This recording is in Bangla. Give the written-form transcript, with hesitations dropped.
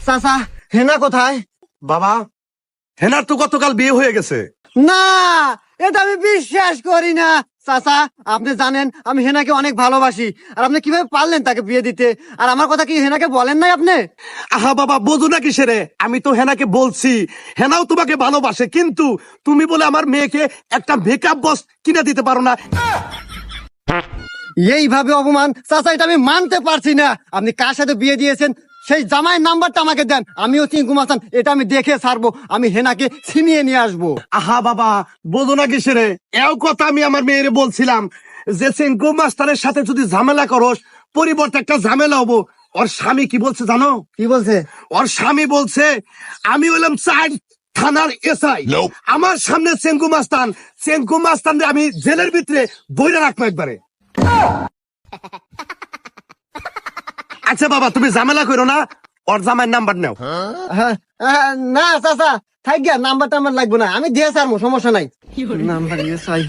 চাচা হেনা কোথায়? বাবা, হেনার তো গতকাল বিয়ে হয়ে গেছে। না, এটা আমি বিশ্বাস করি না। চাচা আপনি জানেন আমি হেনাকে অনেক ভালোবাসি, আর আপনি কিভাবে পারলেন তাকে বিয়ে দিতে? আর আমার কথা কি হেনাকে বলেন নাই আপনি? আহা বাবা, বোঝো না কিসে রে? আমি তো হেনাকে বলছি, হেনাও তোমাকে ভালোবাসে, কিন্তু তুমি বলে আমার মেয়েকে একটা মেকআপ বক্স কিনে দিতে পারো না। এইভাবে অপমান চাচা, এটা আমি মানতে পারছি না। আপনি কার সাথে বিয়ে দিয়েছেন সেই জামাইয়ের নাম্বারটা আমাকে দেন, আমিও চিঙ্কু মাস্তান এটা আমি দেখে ছাড়বো, আমি হেনাকে ছিনিয়ে নিয়ে আসবো। আহা বাবা, বোঝো না কিসে রে? এও কথা আমি আমার মেয়েরে বলছিলাম যে চিঙ্কু মাস্টারের সাথে যদি ঝামেলা করস, পরিবর্তে একটা ঝামেলা হবো। ওর স্বামী কি বলছে জানো? কি বলছে? ওর স্বামী বলছে আমি হলাম চার থানার এসআই, আমার সামনে চেঙ্কু মাস্তান আমি জেলের ভিতরে বইরা রাখবো একবারে। আচ্ছা বাবা, তুমি ঝামেলা করো না, ওর জামাইয়ের নাম্বার নাও। হ্যাঁ, না চাচা থাক গিয়া, নাম্বারটা আমার লাগবে না, আমি দিয়ে ছাড়বো, সমস্যা নাই। নাম্বার চাই।